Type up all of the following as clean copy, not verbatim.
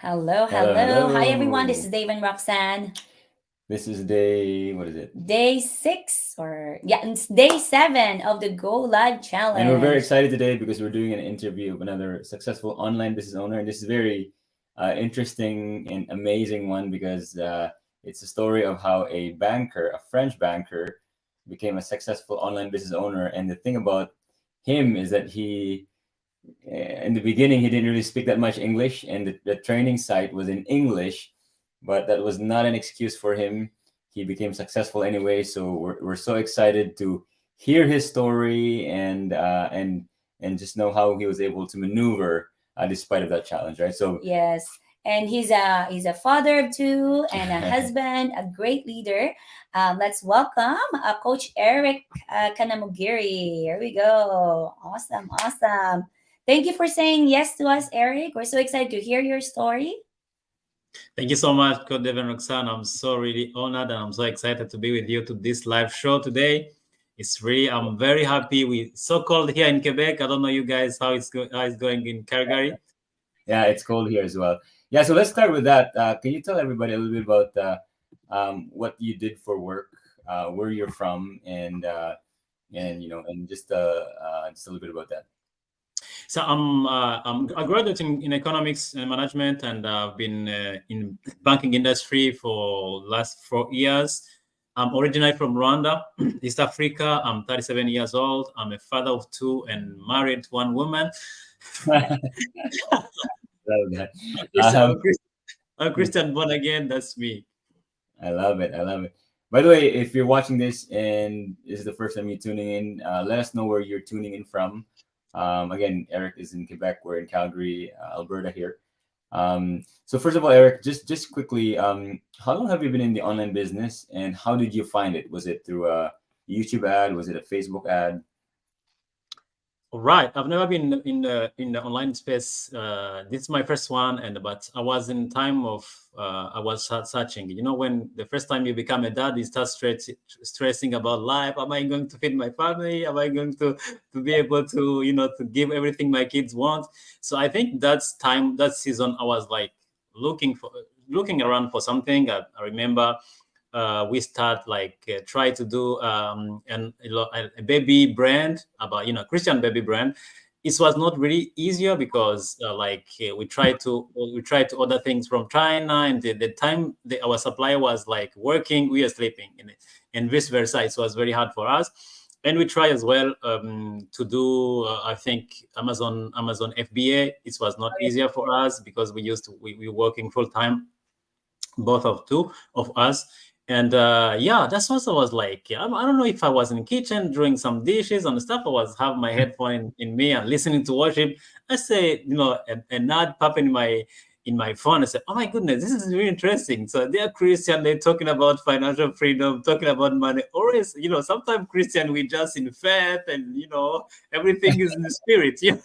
Hello, Hello, hello. Hi, everyone. This is hello. Dave and Roxanne. This is day, what is it? Day six, or yeah, it's day seven of the Go Live And we're very Challenge. excited today because we're doing an interview of another successful online business owner. And this is very interesting and amazing one because it's a story of how a banker, a French banker, became a successful online business owner. And the thing about him is that in the beginning, he didn't really speak that much English, and the training site was in English, but that was not an excuse for him. He became successful anyway, so we're so excited to hear his story and just know how he was able to maneuver despite of that challenge, right? So Yes. And he's a father of two and a husband, a great leader. Let's welcome Coach Eric Kanamugiri. Here we go. Awesome, awesome. Thank you for saying yes to us, Eric. We're so excited to hear your story. Thank you so much, Coach Devin Roxanne. I'm so really honored and I'm so excited to be with you to this live show today. I'm very happy. We so cold here in Quebec. I don't know you guys how it's going in Calgary. yeah, it's cold here as well. Yeah, so let's start with that. Can you tell everybody a little bit about what you did for work, where you're from, and just a little bit about that. So I'm a graduate in economics and management, and I've been in banking industry for last 4 years. I'm originally from Rwanda, East Africa. I'm 37 years old. I'm a father of two and married to one woman. Love that. I'm Um, a Christian born again. That's me. I love it. I love it. By the way, if you're watching this and this is the first time you're tuning in, let us know where you're tuning in from. Again, Eric is in Quebec. We're in Calgary, Alberta here. So first of all, Eric, just quickly, how long have you been in the online business, and how did you find it? Was it through a YouTube ad? Was it a Facebook ad? Right. I've never been in the online space. This is my first one, but I was in time of I was searching. You know, when the first time you become a dad, you start stressing about life. Am I going to feed my family? Am I going to be able to to give everything my kids want? So I think that season, I was like looking around for something. I remember we start try to do a baby brand about Christian baby brand. It was not really easier because we tried to order things from China, and the time our supplier was like working, we are sleeping, and vice versa. It was very hard for us. And we try as well to do I think Amazon FBA. It was not easier for us because we were working full time, both of two of us. And yeah, that's what I was like. I don't know if I was in the kitchen doing some dishes and stuff. I was have my headphone in me and listening to worship. I say, an ad pop in my phone. I said, oh my goodness, this is really interesting. So they're Christian, they're talking about financial freedom, talking about money. Always, sometimes Christian, we just in faith, and everything is in the spirit. Yeah.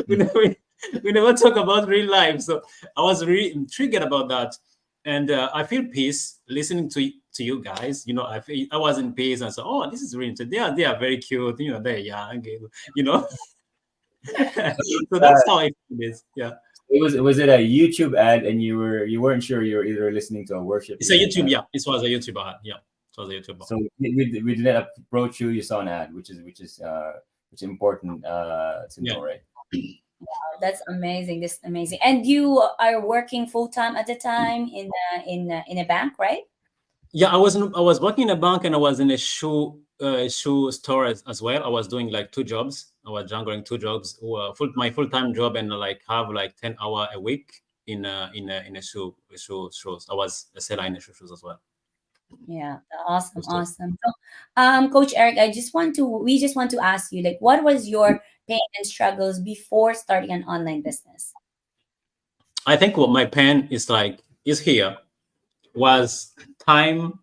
we never we never talk about real life. So I was really intrigued about that, and I feel peace listening to you guys. I was in peace, and so this is really interesting. They are very cute. They're young. You know, so that's how I feel this. Yeah, Was it a YouTube ad, and you weren't sure you were either listening to a worship it's a event YouTube. or Yeah, it was a YouTube ad. Yeah, it was a YouTube ad. so we didn't approach you. You saw an ad, which is important to Yeah. know, right? That's amazing. This is amazing. And you are working full time at the time in a bank, right? Yeah, I was working in a bank, and I was in a shoe store as well. I was doing like two jobs. I was juggling two jobs, my full-time job, and like have like 10 hour a week in a shoes. I was a seller in a shoes as well. Yeah, awesome, So, awesome. So, Coach Eric, we just want to ask you, like, what was your pain and struggles before starting an online business? I think what my pen is here was time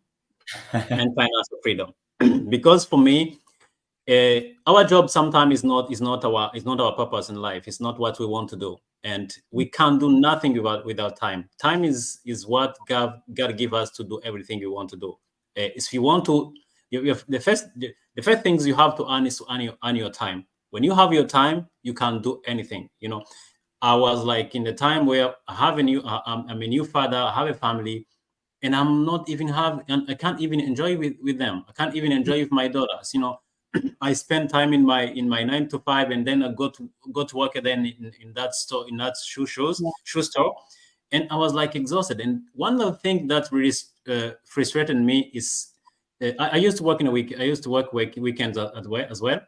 and financial freedom, because for me, our job sometimes is not our purpose in life. It's not what we want to do, and we can't do nothing without time. Time is what God give us to do everything we want to do. If you want to, the first things you have to earn is to earn your time. When you have your time, you can do anything. I was like in the time where I have I'm a new father, I have a family, and I'm not even and I can't even enjoy with them. I can't even enjoy with my daughters. I spend time in my 9 to 5, and then I go to work again in that store, in that shoe store, and I was like exhausted. And one of the things that really frustrated me is I used to work in a week. I used to work weekends as well.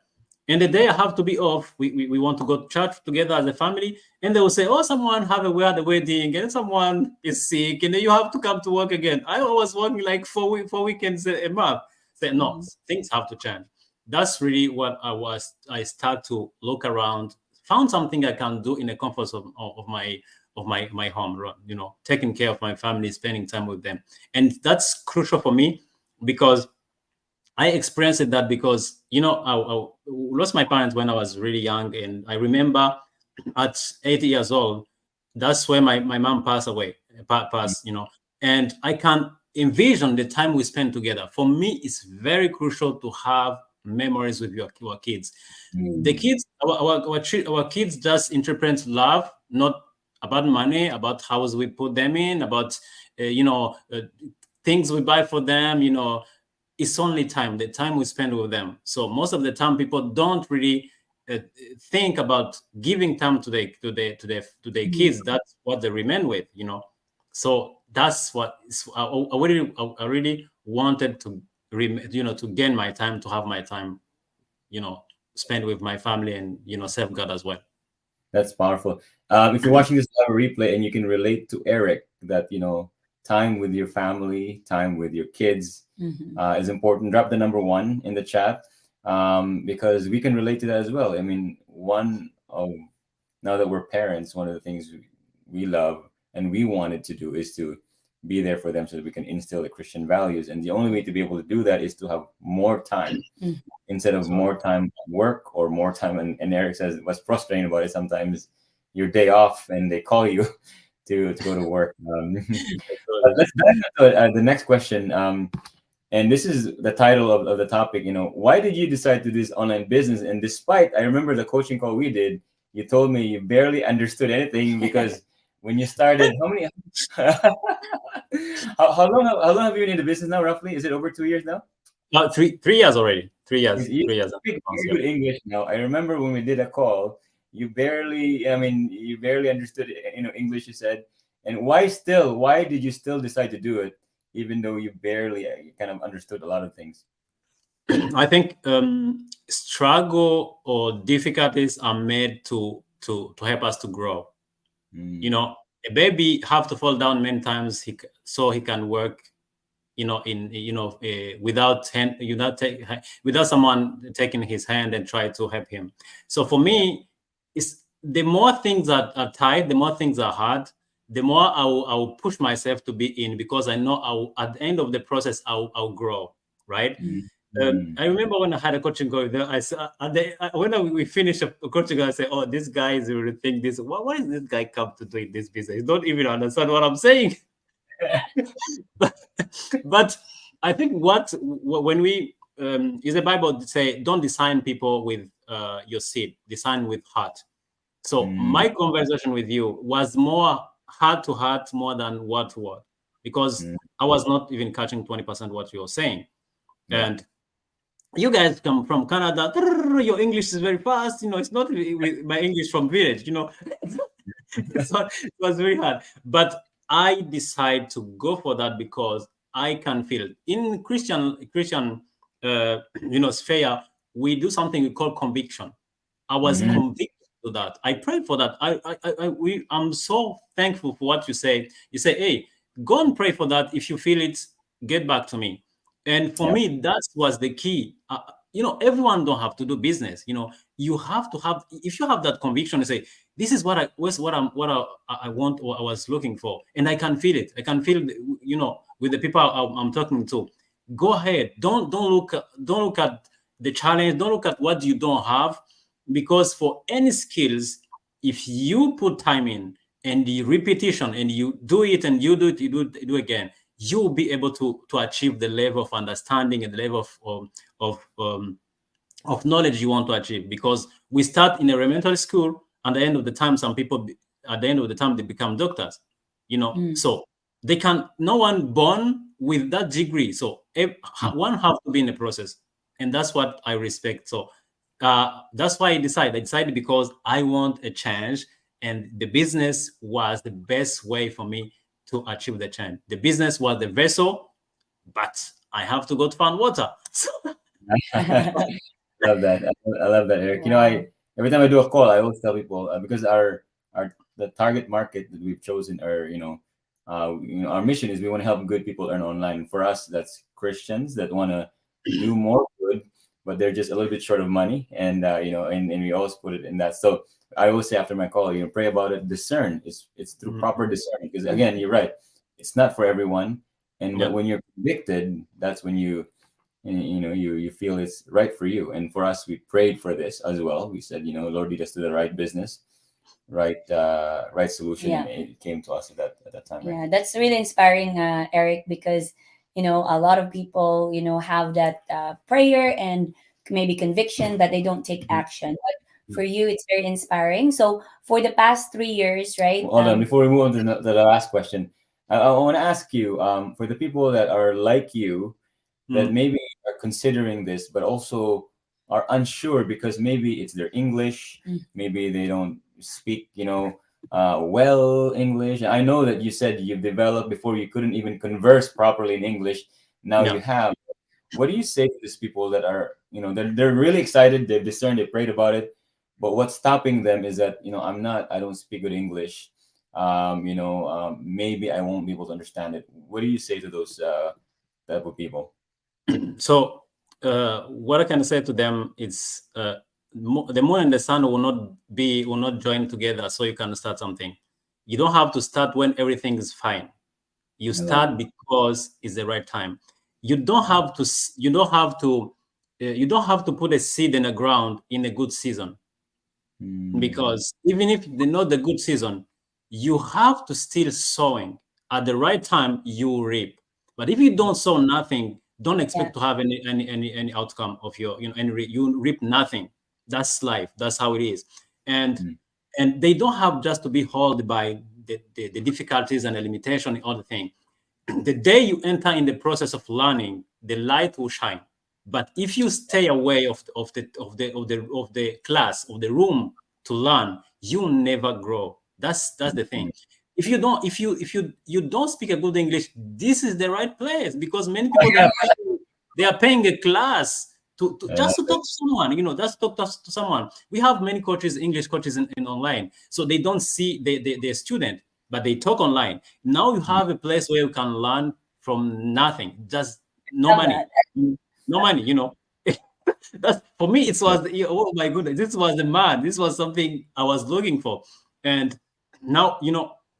And the day I have to be off, we want to go to church together as a family, and they will say, "Oh, someone we had a wedding, and someone is sick, and then you have to come to work again." I was working like four weekends a month. Say, no, things have to change. That's really what I start to look around, found something I can do in the comforts of my home, taking care of my family, spending time with them. And that's crucial for me, because I experienced that because, I lost my parents when I was really young. And I remember at 8 years old, that's where my mom passed away, and I can envision the time we spend together. For me, it's very crucial to have memories with your kids. The kids, our kids just interpret love, not about money, about houses we put them in, about, things we buy for them, it's only time, the time we spend with them. So most of the time, people don't really think about giving time to their kids. That's what they remain with, So that's what I really wanted to, to gain my time, to have my time, spend with my family, and serve God as well. That's powerful. If you're watching this replay and you can relate to Eric, that time with your family, time with your kids is important. Drop the number 1 in the chat, because we can relate to that as well. I mean, now that we're parents, one of the things we love and we wanted to do is to be there for them so that we can instill the Christian values. And the only way to be able to do that is to have more time instead of more time at work or more time. And Eric says what's frustrating about it, sometimes your day off and they call you to go to work. Let's dive into the next question. And this is the title of the topic. Why did you decide to do this online business? And despite, I remember the coaching call we did, you told me you barely understood anything, because when you started, how long have you been in the business now, roughly? Is it over 2 years now? 3 years already. 3 years. You 3 years. speak very good English now. I remember when we did a call, you barely understood English, you said. And why did you still decide to do it, even though you barely kind of understood a lot of things? I think struggle or difficulties are made to help us to grow. A baby have to fall down many times so he can work, without someone taking his hand and try to help him. So for me, it's the more things are tight, the more things are hard, the more I will push myself to be in, because I know at the end of the process I'll grow, right? I remember when I had a coaching call there, I said, when we finished a coaching, I said, "Oh, this guy is really think this. Why is this guy come to do this business? He don't even understand what I'm saying." but I think when we is the Bible say, "Don't design people with your seed, design with heart." So my conversation with you was more heart to heart, more than word to word, because I was not even catching 20% what you were saying, and you guys come from Canada. Your English is very fast. It's not with my English from village. So it was very hard. But I decided to go for that because I can feel it. In Christian sphere, we do something we call conviction. I was convicted to that. I prayed for that. I'm so thankful for what you say. You say, "Hey, go and pray for that. If you feel it, get back to me." And for me, that was the key. Everyone don't have to do business. You have to have, if you have that conviction, to say, "This is what I want, or I was looking for," and I can feel it. I can feel, with the people I'm talking to. Go ahead. Don't look at the challenge. Don't look at what you don't have, because for any skills, if you put time in and the repetition, and you do it and you do again, you'll be able to achieve the level of understanding and the level of knowledge you want to achieve. Because we start in elementary school, and at the end of the time, some people at the end of the time they become doctors, Mm. so they can, no one born with that degree, so one have to be in the process, and that's what I respect. So that's why I decided because I want a change, and the business was the best way for me to achieve the change. The business was the vessel, but I have to go to find water. So Love that. I love that, Eric. You know, Wow. every time I do a call, I always tell people because our the target market that we've chosen, or our mission is we want to help good people earn online. For us, that's Christians that want to do more good, but they're just a little bit short of money, and and we always put it in that. So I always say after my call, pray about it, discern. It's through proper discernment, because again, you're right. It's not for everyone, and Yeah. when you're convicted, that's when you feel it's right for you. And for us, we prayed for this as well. We said, Lord, lead us to the right business, right solution. Yeah. And it came to us at that time, right? Yeah, that's really inspiring, Eric, because a lot of people have that prayer and maybe conviction, but they don't take action. But for you, it's very inspiring. So for the past 3 years, right? Hold on, before we move on to the last question, I want to ask you, for the people that are like you, that maybe are considering this, but also are unsure because maybe it's their English, maybe they don't speak, well English. I know that you said you've developed before you couldn't even converse properly in English. Now Yeah. you have. What do you say to these people that are, they're really excited, they've discerned, they prayed about it, but what's stopping them is that, I don't speak good English. Maybe I won't be able to understand it. What do you say to those type of people? So what I can say to them is the moon and the sun will not join together so you can start something. You don't have to start when everything is fine. You start because it's the right time. You don't have to put a seed in the ground in a good season, because even if they're not the good season, you have to still sowing. At the right time you reap. But if you don't sow nothing, don't expect to have any outcome of your you reap nothing. That's life. That's how it is. And they don't have just to be held by the difficulties and the limitation and all the thing. The day you enter in the process of learning, the light will shine. But if you stay away of the class, of the room to learn, you never grow. That's the thing. If you don't speak a good English, this is the right place, because many people they are paying a class to just to talk to someone, just talk to someone. We have many coaches, English coaches in online, so they don't see the student, but they talk online. Now you have a place where you can learn from nothing, just no money, That's, for me, it was, oh my goodness, this was the man. This was something I was looking for. And now,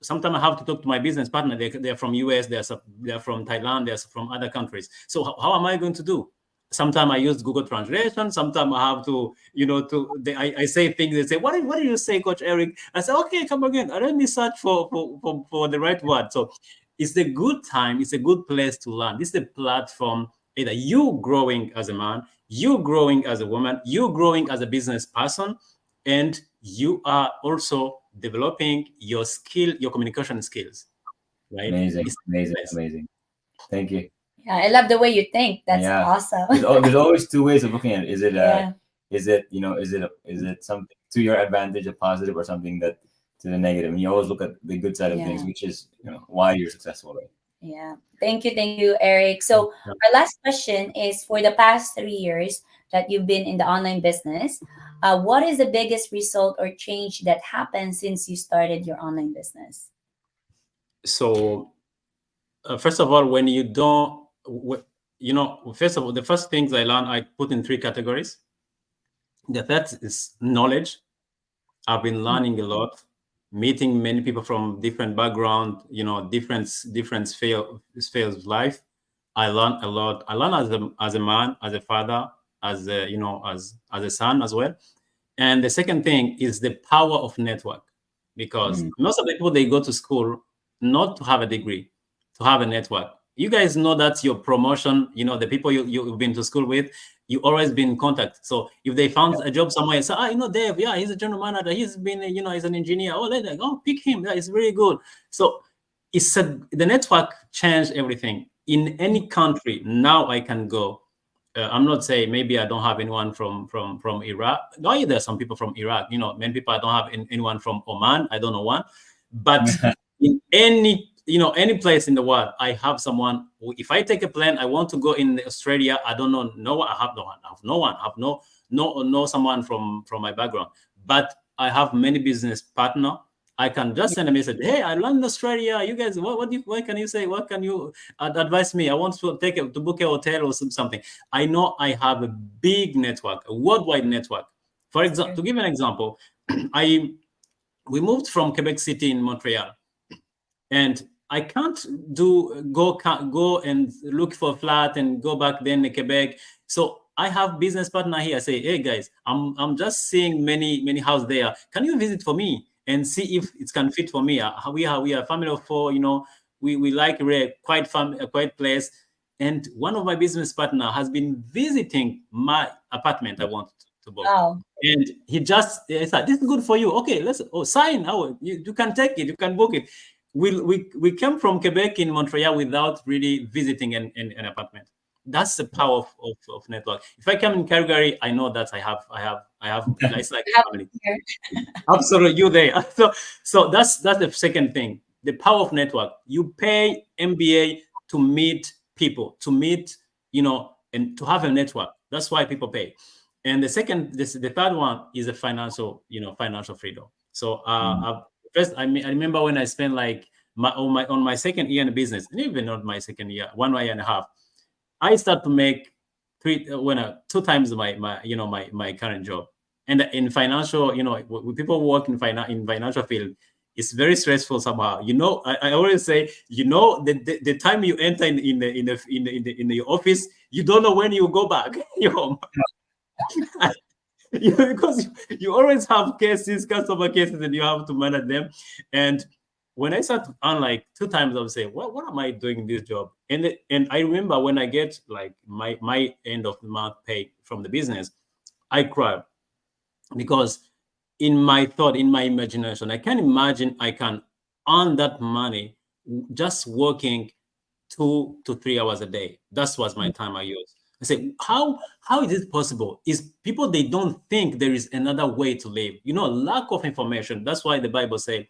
sometimes I have to talk to my business partner. They're from US, they're from Thailand, they're from other countries. So how am I going to do? Sometimes I use Google Translation. Sometimes I have to, I say things. They say, what do you say, Coach Eric? I say, okay, come again. Let me search for the right word. So it's a good time. It's a good place to learn. This is a platform, either you growing as a man, you growing as a woman, you growing as a business person, and you are also developing your communication skills, right? Amazing. Thank you. Yeah, I love the way you think. That's Yeah. awesome. There's always two ways of looking at it. Is it something to your advantage, a positive, or something that to the negative? And you always look at the good side of things, which is why you're successful, right? Yeah. Thank you, Eric. So our last question is, for the past 3 years that you've been in the online business, what is the biggest result or change that happened since you started your online business? So first of all, when you don't, first of all, the first things I learned, I put in 3 categories. The third is knowledge. I've been learning a lot, meeting many people from different background, different spheres of life. I learned a lot. I learned as a man, as a father, as a son as well. And the second thing is the power of network, because most of the people, they go to school not to have a degree, to have a network. you guys know that's your promotion. You know, the people you've been to school with, you always been in contact. So if they found a job somewhere, say, you know, Dave, yeah, he's a general manager. He's been, you know, he's an engineer. Oh, let pick him. Yeah, he's really good. So the network changed everything. In any country now, I can go. I'm not saying maybe I don't have anyone from Iraq. No, there's some people from Iraq. You know, many people I don't have anyone from Oman. I don't know one, but in any place in the world, I have someone. If I take a plane, I want to go in Australia. I don't know. No, I have no one. I have no one. I have no someone from my background. But I have many business partner. I can just send a message. Hey, I land in Australia. You guys, what can you say? What can you advise me? I want to book a hotel or something. I know I have a big network, a worldwide network. For example, to give an example, we moved from Quebec City in Montreal, and I can't go and look for a flat and go back then to Quebec. So I have business partner here. I say, hey guys, I'm just seeing many houses there. Can you visit for me and see if it can fit for me? We are a family of 4. You know, we like a quiet place. And one of my business partner has been visiting my apartment I want to book. Wow. And he said, this is good for you. Okay, let's sign. You can take it. You can book it. We came from Quebec in Montreal without really visiting an apartment. That's the power of network. If I come in Calgary, I know that I have it's like a family. Absolutely, you there. So that's the second thing. The power of network. You pay MBA to meet people, you know, and to have a network. That's why people pay. And the third one is a financial freedom. So first, I remember when I spent like on my second year in the business, and even not my second year, 1 year and a half, I start to make 2 times my current job. And in financial, you know, when people work in financial field, it's very stressful somehow. You know, I always say, you know, the time you enter in the office, you don't know when you go back home. Because you always have customer cases, and you have to manage them. And when I start on like 2 times, I would say, what am I doing in this job? And I remember when I get like my end of the month pay from the business, I cry, because in my thought, in my imagination, I can imagine I can earn that money just working 2 to 3 hours a day. That was my time I used. I say, how is it possible? Is people, they don't think there is another way to live. You know, lack of information. That's why the Bible says,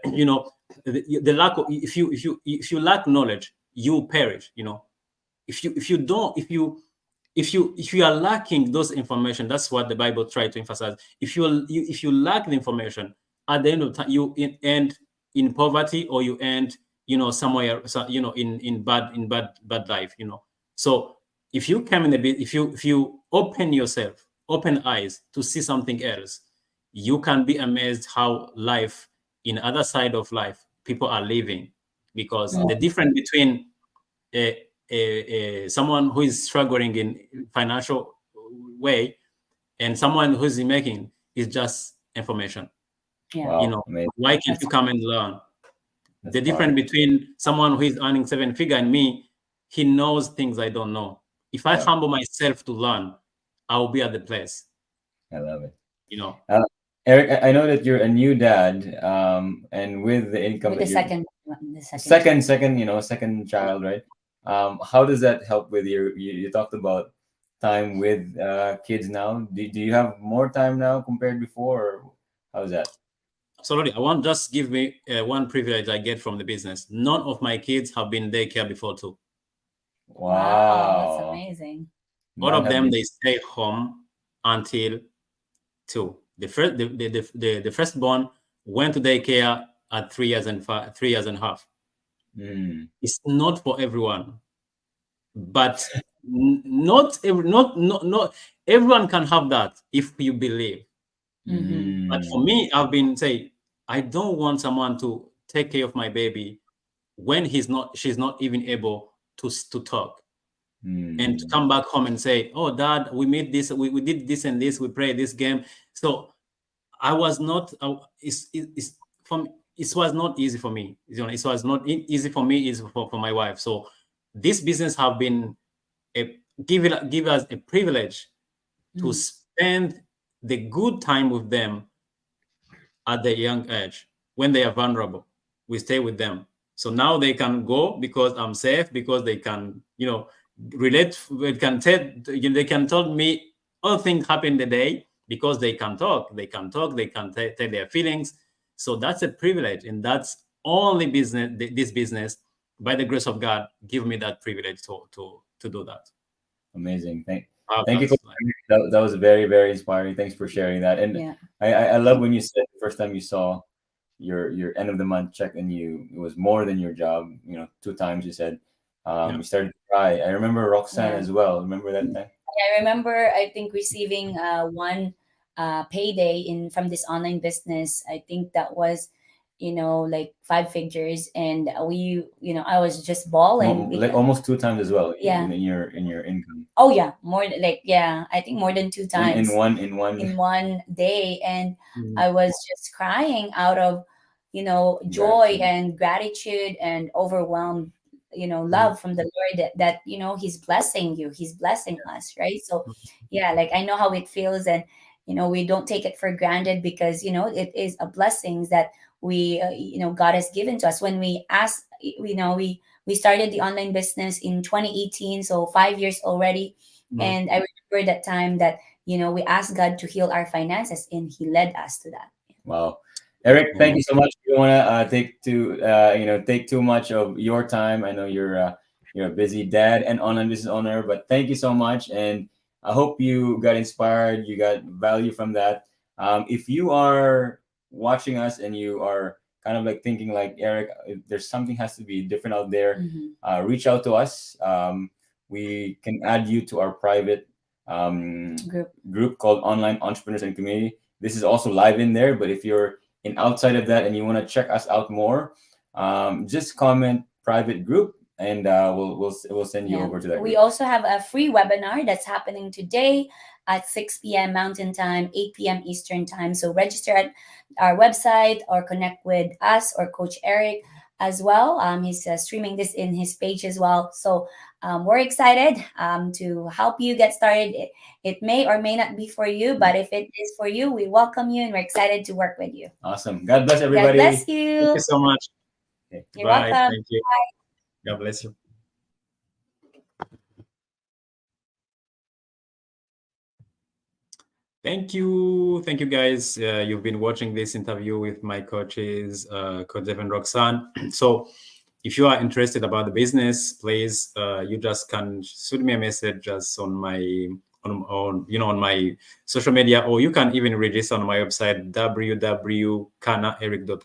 you know, the lack of, if you lack knowledge, you perish. You know, if you are lacking those information, that's what the Bible tries to emphasize. If you lack the information, at the end of time, you end in poverty, or you end, you know, somewhere, you know, in bad life. You know, so if you come in a bit, if you open eyes to see something else, you can be amazed how life, in other side of life, people are living. Because the difference between someone who is struggling in financial way and someone who's making is just information. Yeah. Wow, you know, amazing. why can't you come and learn? That's The difference between someone who is earning 7-figure and me, he knows things I don't know. If I humble myself to learn, I will be at the place. I love it. You know, Eric, I know that you're a new dad, and with the income With the that second second child, right? How does that help with you talked about time with kids now? Do you have more time now compared before, or how's that? absolutely. I want just give me one privilege I get from the business. None of my kids have been daycare before too. Wow, that's amazing. All of them, they stay home until 2. The firstborn went to daycare at 3 years and a half. It's not for everyone, but not everyone can have that if you believe. But for me, I've been saying, I don't want someone to take care of my baby when she's not even able to talk. And to come back home and say, oh, Dad, we made this, we did this and this, we played this game. So I was not, it was not easy for me. You know, it was not easy for me, it's for my wife. So this business have been give us a privilege to spend the good time with them at the young age when they are vulnerable. We stay with them. So now they can go because I'm safe, because they can, relate. They can tell me all things happen the day because they can talk. They can talk. They can tell their feelings. So that's a privilege, and that's only business. This business, by the grace of God, give me that privilege to do that. Amazing. Thank you. That was very, very inspiring. Thanks for sharing that. And Yeah. I love when you said the first time you saw your end of the month check and it was more than your job. 2 times you said. You started to cry. I remember Roxanne as well. Remember that time? I remember, I think, receiving one payday from this online business. I think that was, like 5 figures, and I was just bawling. Like almost 2 times as well. Yeah. In your income. Oh yeah, I think more than 2 times in one day, and I was just crying out of joy and gratitude and overwhelmed love from the Lord that he's blessing you, he's blessing us, right? So like I know how it feels, and we don't take it for granted, because it is a blessings that we God has given to us. When we ask, we started the online business in 2018, so 5 years already. And I remember that time that we asked God to heal our finances, and he led us to that. Wow. Eric, thank you so much. We don't want to take too much of your time. I know you're a busy dad and online business owner, but thank you so much, and I hope you got inspired, you got value from that. If you are watching us and you are kind of like thinking like Eric, if there's something has to be different out there, reach out to us. We can add you to our private group called Online Entrepreneurs and Community. This is also live in there, but if you're outside of that and you want to check us out more, just comment private group, and we'll send you over to that group. We also have a free webinar that's happening today at 6 p.m. Mountain Time, 8 p.m. Eastern Time. So register at our website or connect with us or Coach Eric as well. He's streaming this in his page as well. So we're excited to help you get started. It may or may not be for you, but if it is for you, we welcome you, and we're excited to work with you. Awesome. God bless everybody. God bless you. Thank you so much. Okay. You're Bye. welcome. Thank you. Bye. God bless you. Thank you guys. You've been watching this interview with my coaches, Coach Jeff and Roxanne. So if you are interested about the business, please, you just can shoot me a message just on my on my social media, or you can even register on my website, www.kanaeric.com.